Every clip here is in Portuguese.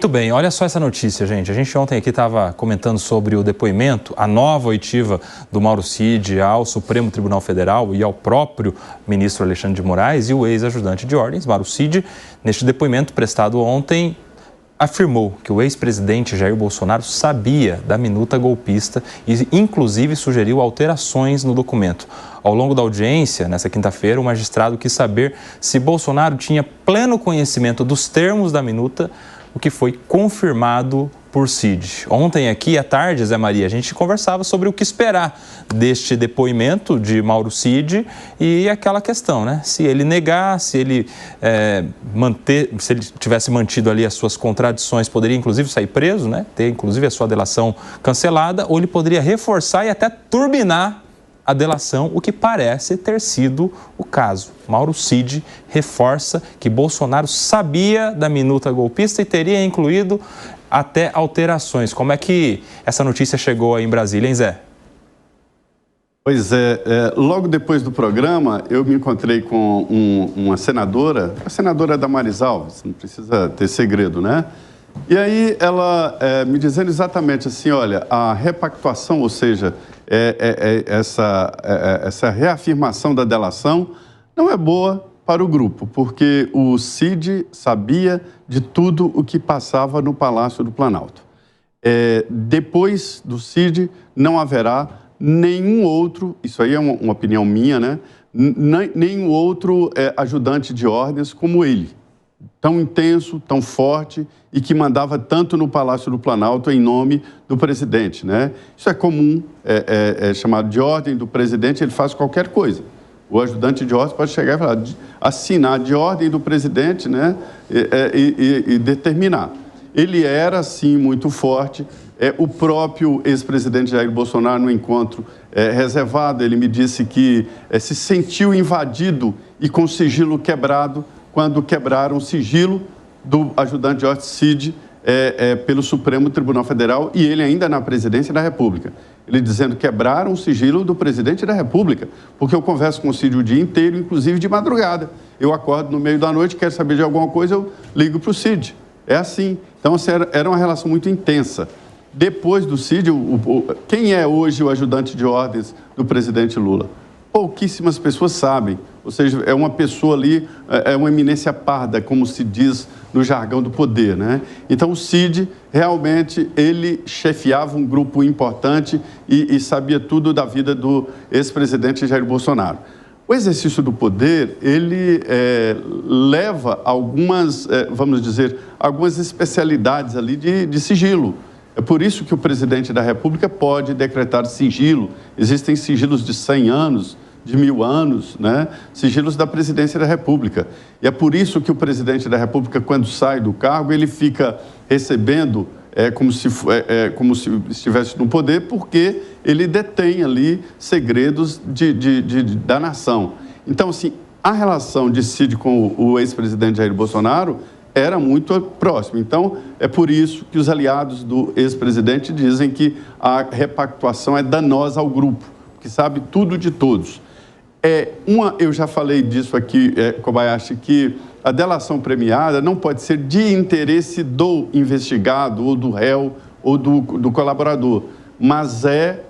Muito bem, olha só essa notícia, gente. A gente ontem aqui estava comentando sobre o depoimento, a nova oitiva do Mauro Cid ao Supremo Tribunal Federal e ao próprio ministro Alexandre de Moraes e o ex-ajudante de ordens, Mauro Cid. Neste depoimento prestado ontem, afirmou que o ex-presidente Jair Bolsonaro sabia da minuta golpista e, inclusive, sugeriu alterações no documento. Ao longo da audiência, nesta quinta-feira, o magistrado quis saber se Bolsonaro tinha pleno conhecimento dos termos da minuta, o que foi confirmado por Cid. Ontem aqui à tarde, Zé Maria, a gente conversava sobre o que esperar deste depoimento de Mauro Cid e aquela questão, né? Se ele negar, se ele se ele tivesse mantido ali as suas contradições, poderia inclusive sair preso, né? Ter inclusive a sua delação cancelada, ou ele poderia reforçar e até turbinar a delação, o que parece ter sido o caso. Mauro Cid reforça que Bolsonaro sabia da minuta golpista e teria incluído até alterações. Como é que essa notícia chegou aí em Brasília, hein, Zé? Pois é, logo depois do programa, eu me encontrei com uma senadora, a senadora Damares Alves, não precisa ter segredo, né? E aí ela me dizendo exatamente assim, olha, a repactuação, ou seja, essa reafirmação da delação não é boa para o grupo, porque o Cid sabia de tudo o que passava no Palácio do Planalto. Depois do Cid não haverá nenhum outro, isso aí é uma opinião minha, né? Nenhum outro ajudante de ordens como ele. Tão intenso, tão forte e que mandava tanto no Palácio do Planalto em nome do presidente, né? Isso é comum, é chamado de ordem do presidente, ele faz qualquer coisa. O ajudante de ordem pode chegar e falar, assinar de ordem do presidente, né? E determinar. Ele era, sim, muito forte. O próprio ex-presidente Jair Bolsonaro, no encontro reservado, ele me disse que se sentiu invadido e com sigilo quebrado quando quebraram o sigilo do ajudante de ordem Cid pelo Supremo Tribunal Federal e ele ainda na presidência da República. Ele dizendo que quebraram o sigilo do presidente da República, porque eu converso com o Cid o dia inteiro, inclusive de madrugada. Eu acordo no meio da noite, quero saber de alguma coisa, eu ligo para o Cid. É assim. Então, assim, era uma relação muito intensa. Depois do Cid, quem é hoje o ajudante de ordens do presidente Lula? Pouquíssimas pessoas sabem, ou seja, é uma pessoa ali, é uma eminência parda, como se diz no jargão do poder, né? Então, o Cid, realmente, ele chefiava um grupo importante e sabia tudo da vida do ex-presidente Jair Bolsonaro. O exercício do poder, ele leva algumas, vamos dizer, algumas especialidades ali de sigilo. É por isso que o presidente da República pode decretar sigilo. Existem sigilos de 100 anos, de 1000 anos, né? Sigilos da presidência da República. E é por isso que o presidente da República, quando sai do cargo, ele fica recebendo como se estivesse no poder, porque ele detém ali segredos da nação. Então, assim, a relação de Cid com o ex-presidente Jair Bolsonaro era muito próximo. Então, é por isso que os aliados do ex-presidente dizem que a repactuação é danosa ao grupo, que sabe tudo de todos. Eu já falei disso aqui, Kobayashi, que a delação premiada não pode ser de interesse do investigado, ou do réu, ou do colaborador, mas é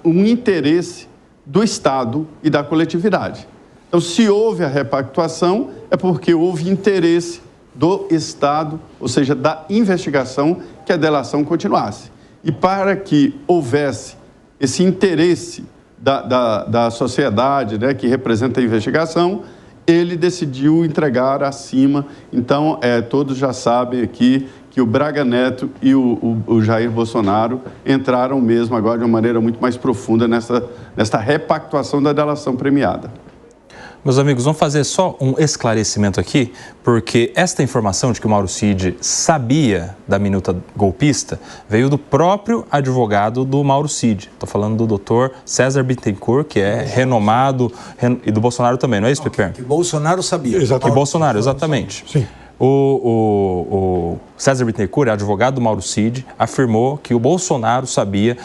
um interesse do Estado e da coletividade. Então, se houve a repactuação, é porque houve interesse do Estado, ou seja, da investigação, que a delação continuasse. E para que houvesse esse interesse da sociedade, né, que representa a investigação, ele decidiu entregar acima. Então, todos já sabem aqui que o Braga Neto e o Jair Bolsonaro entraram mesmo agora de uma maneira muito mais profunda nesta repactuação da delação premiada. Meus amigos, vamos fazer só um esclarecimento aqui, porque esta informação de que o Mauro Cid sabia da minuta golpista veio do próprio advogado do Mauro Cid. Estou falando do doutor César Bittencourt, que é renomado, e do Bolsonaro também, não é isso, Pepe? Que Bolsonaro sabia. Exatamente. Que Bolsonaro, exatamente. Sim. O César Bittencourt, advogado do Mauro Cid, afirmou que o Bolsonaro sabia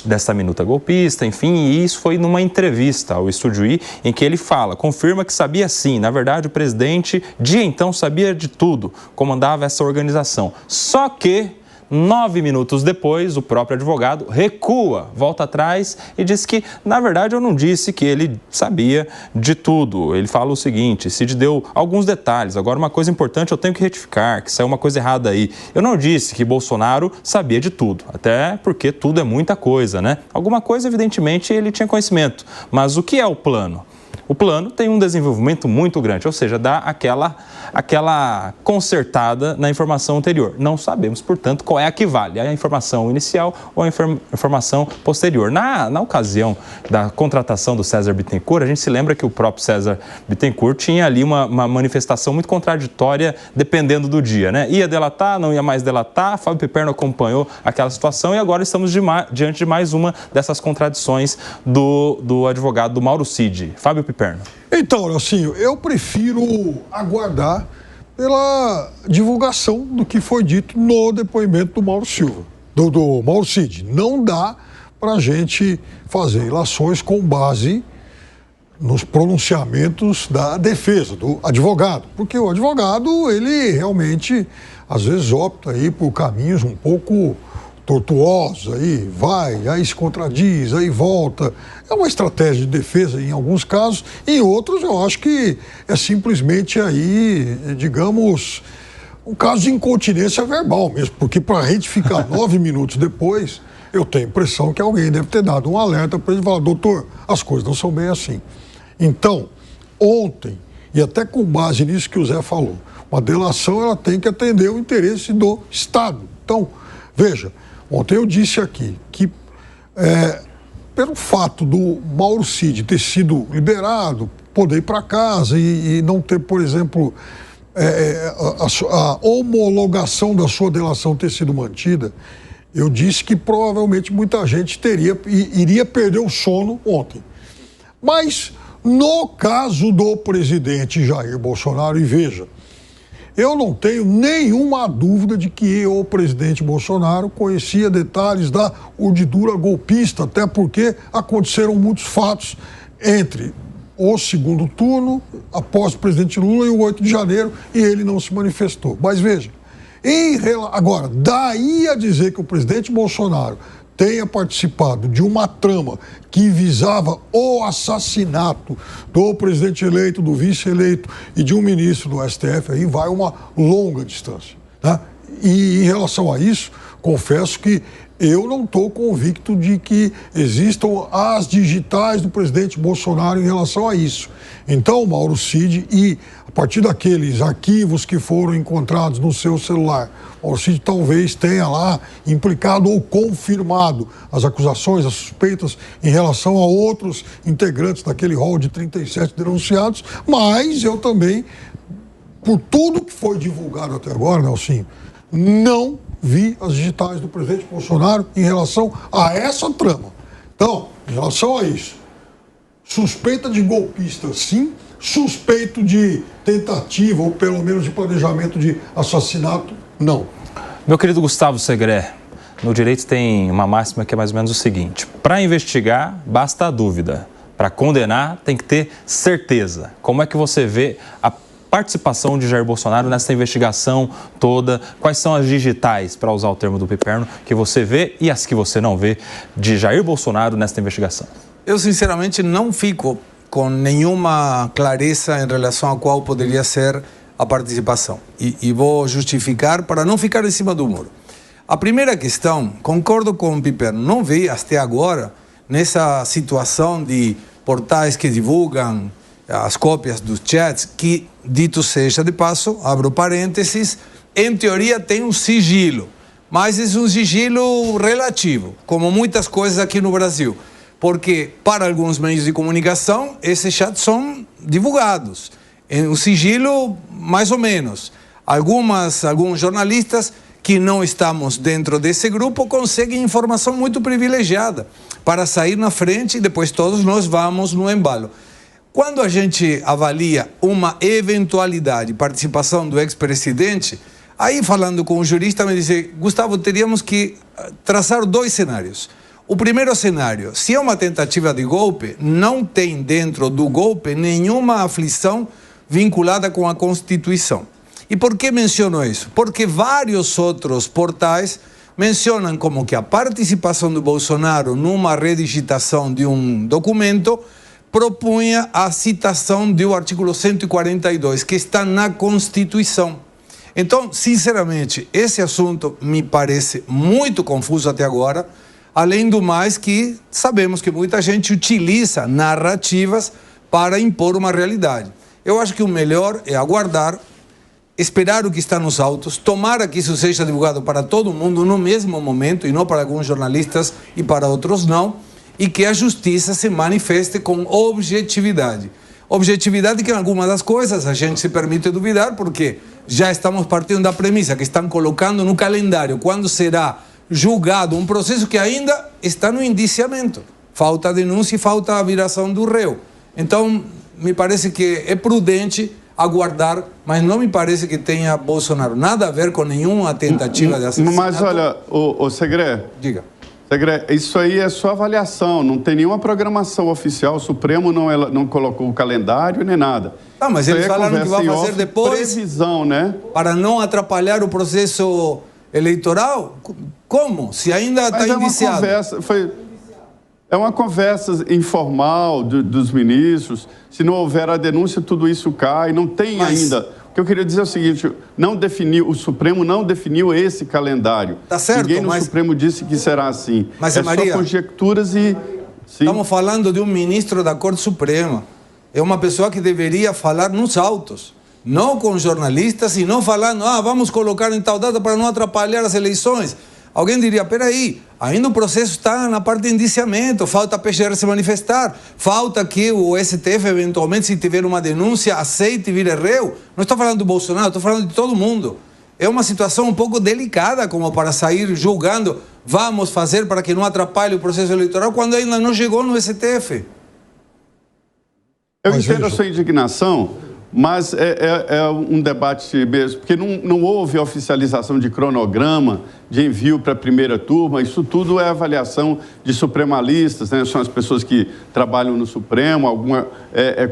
dessa minuta golpista, enfim, e isso foi numa entrevista ao Estúdio I, em que ele confirma que sabia sim. Na verdade, o presidente, de então, sabia de tudo, comandava essa organização. Só que 9 minutos depois, o próprio advogado recua, volta atrás e diz que, na verdade, eu não disse que ele sabia de tudo. Ele fala o seguinte: Cid deu alguns detalhes. Agora, uma coisa importante eu tenho que retificar, que saiu uma coisa errada aí. Eu não disse que Bolsonaro sabia de tudo, até porque tudo é muita coisa, né? Alguma coisa, evidentemente, ele tinha conhecimento. Mas o que é o plano? O plano tem um desenvolvimento muito grande, ou seja, dá aquela consertada na informação anterior. Não sabemos, portanto, qual é a que vale, a informação inicial ou a informação posterior. Na ocasião da contratação do César Bittencourt, a gente se lembra que o próprio César Bittencourt tinha ali uma manifestação muito contraditória dependendo do dia, né? Ia delatar, não ia mais delatar, Fábio Piperno acompanhou aquela situação e agora estamos diante de mais uma dessas contradições do advogado do Mauro Cid. Fábio Piperno. Então, Nelsinho, eu prefiro aguardar pela divulgação do que foi dito no depoimento do Mauro Silva, do Mauro Cid. Não dá para a gente fazer ilações com base nos pronunciamentos da defesa, do advogado, porque o advogado, ele realmente, às vezes, opta aí por caminhos um pouco tortuosos, aí se contradiz, aí volta. É uma estratégia de defesa em alguns casos, em outros eu acho que é simplesmente aí, digamos, um caso de incontinência verbal mesmo, porque para retificar 9 minutos depois, eu tenho a impressão que alguém deve ter dado um alerta para ele falar: doutor, as coisas não são bem assim. Então, ontem, e até com base nisso que o Zé falou, uma delação ela tem que atender o interesse do Estado. Então, veja, ontem eu disse aqui que pelo fato do Mauro Cid ter sido liberado, poder ir para casa e não ter, por exemplo, a homologação da sua delação ter sido mantida, eu disse que provavelmente muita gente iria perder o sono ontem. Mas no caso do presidente Jair Bolsonaro, e veja, eu não tenho nenhuma dúvida de que o presidente Bolsonaro conhecia detalhes da urdidura golpista, até porque aconteceram muitos fatos entre o segundo turno, após o presidente Lula, e o 8 de janeiro, e ele não se manifestou. Mas veja, agora, daí a dizer que o presidente Bolsonaro tenha participado de uma trama que visava o assassinato do presidente eleito, do vice-eleito e de um ministro do STF, aí vai uma longa distância, né? E em relação a isso, confesso que eu não estou convicto de que existam as digitais do presidente Bolsonaro em relação a isso. Então, Mauro Cid, e a partir daqueles arquivos que foram encontrados no seu celular, Mauro Cid talvez tenha lá implicado ou confirmado as acusações, as suspeitas em relação a outros integrantes daquele rol de 37 denunciados, mas eu também, por tudo que foi divulgado até agora, Nelsinho, não vi as digitais do presidente Bolsonaro em relação a essa trama. Então, em relação a isso, suspeita de golpista, sim. Suspeito de tentativa, ou pelo menos de planejamento de assassinato, não. Meu querido Gustavo Segré, no direito tem uma máxima que é mais ou menos o seguinte: para investigar, basta a dúvida. Para condenar, tem que ter certeza. Como é que você vê a participação de Jair Bolsonaro nessa investigação toda? Quais são as digitais, para usar o termo do Piperno, que você vê e as que você não vê de Jair Bolsonaro nessa investigação? Eu, sinceramente, não fico com nenhuma clareza em relação a qual poderia ser a participação. E vou justificar para não ficar em cima do muro. A primeira questão, concordo com o Piperno, não vi até agora, nessa situação de portais que divulgam as cópias dos chats, que, dito seja de passo, abro parênteses, em teoria tem um sigilo, mas é um sigilo relativo, como muitas coisas aqui no Brasil. Porque, para alguns meios de comunicação, esses chats são divulgados. Em um sigilo, mais ou menos. Alguns jornalistas que não estamos dentro desse grupo conseguem informação muito privilegiada para sair na frente e depois todos nós vamos no embalo. Quando a gente avalia uma eventualidade, participação do ex-presidente, aí falando com o jurista me disse, Gustavo, teríamos que traçar 2 cenários. O primeiro cenário, se é uma tentativa de golpe, não tem dentro do golpe nenhuma aflição vinculada com a Constituição. E por que menciono isso? Porque vários outros portais mencionam como que a participação do Bolsonaro numa redigitação de um documento propunha a citação do artigo 142, que está na Constituição. Então, sinceramente, esse assunto me parece muito confuso até agora, além do mais que sabemos que muita gente utiliza narrativas para impor uma realidade. Eu acho que o melhor é aguardar, esperar o que está nos autos, tomara que isso seja divulgado para todo mundo no mesmo momento e não para alguns jornalistas e para outros não, e que a justiça se manifeste com objetividade. Objetividade que em algumas das coisas a gente se permite duvidar, porque já estamos partindo da premissa que estão colocando no calendário quando será julgado um processo que ainda está no indiciamento. Falta a denúncia e falta a viração do réu. Então, me parece que é prudente aguardar, mas não me parece que tenha Bolsonaro nada a ver com nenhuma tentativa de assassinato. Mas olha, o Segré... Diga. Segré, isso aí é sua avaliação, não tem nenhuma programação oficial, o Supremo não colocou o calendário nem nada. Ah, mas eles falaram que vai fazer depois... Previsão, né? Para não atrapalhar o processo eleitoral? Como? Se ainda está indiciado. É uma conversa informal dos ministros. Se não houver a denúncia, tudo isso cai. Não tem ainda. O que eu queria dizer é o seguinte: o Supremo não definiu esse calendário. Tá certo, ninguém no Supremo disse que será assim. Mas, Maria, só conjecturas e... Sim. Estamos falando de um ministro da Corte Suprema. É uma pessoa que deveria falar nos autos, não com jornalistas e não falando, vamos colocar em tal data para não atrapalhar as eleições. Alguém diria, peraí, ainda o processo está na parte de indiciamento, falta a PGR se manifestar, falta que o STF, eventualmente, se tiver uma denúncia, aceite e vire réu. Não estou falando do Bolsonaro, estou falando de todo mundo. É uma situação um pouco delicada como para sair julgando, vamos fazer para que não atrapalhe o processo eleitoral, quando ainda não chegou no STF. Eu entendo a sua indignação, mas é um debate mesmo, porque não houve oficialização de cronograma de envio para a primeira turma, isso tudo é avaliação de supremalistas, né? São as pessoas que trabalham no Supremo, alguma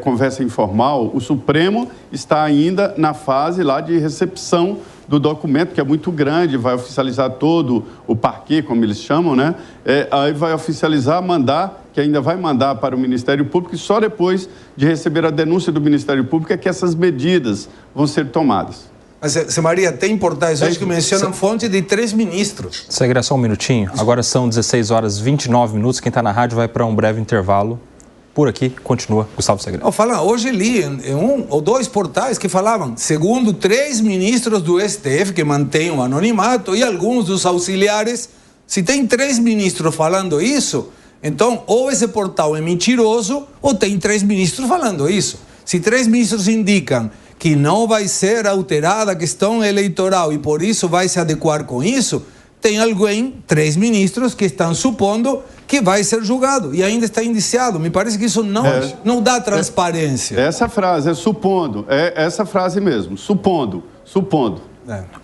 conversa informal. O Supremo está ainda na fase lá de recepção do documento, que é muito grande, vai oficializar todo o parquê, como eles chamam, né? Aí vai oficializar, mandar, que ainda vai mandar para o Ministério Público, e só depois de receber a denúncia do Ministério Público é que essas medidas vão ser tomadas. Mas, Maria, tem portais hoje que mencionam fonte de 3 ministros. Segré, só um minutinho. Agora são 16 horas e 29 minutos. Quem está na rádio vai para um breve intervalo. Por aqui, continua Gustavo Segré. Hoje li em 1 ou 2 portais que falavam, segundo 3 ministros do STF que mantêm o anonimato e alguns dos auxiliares, se tem 3 ministros falando isso, então ou esse portal é mentiroso ou tem 3 ministros falando isso. Se 3 ministros indicam que não vai ser alterada a questão eleitoral e por isso vai se adequar com isso, tem alguém, 3 ministros, que estão supondo que vai ser julgado e ainda está indiciado. Me parece que isso não dá transparência. Essa frase, supondo, é essa frase mesmo, supondo.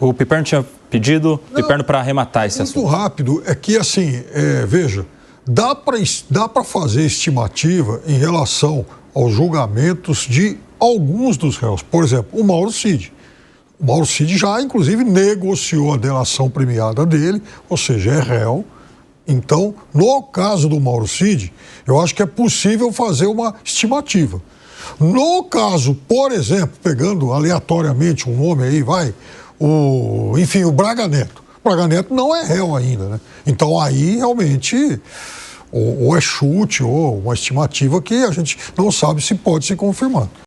O Piperno tinha pedido, Piperno, para arrematar esse assunto. Muito rápido, é que assim, veja, dá para fazer estimativa em relação aos julgamentos de alguns dos réus. Por exemplo, o Mauro Cid. O Mauro Cid já, inclusive, negociou a delação premiada dele, ou seja, é réu. Então, no caso do Mauro Cid, eu acho que é possível fazer uma estimativa. No caso, por exemplo, pegando aleatoriamente um nome aí, o Braga Neto. O Braga Neto não é réu ainda, né? Então, aí, realmente, ou é chute, ou uma estimativa que a gente não sabe se pode se confirmar.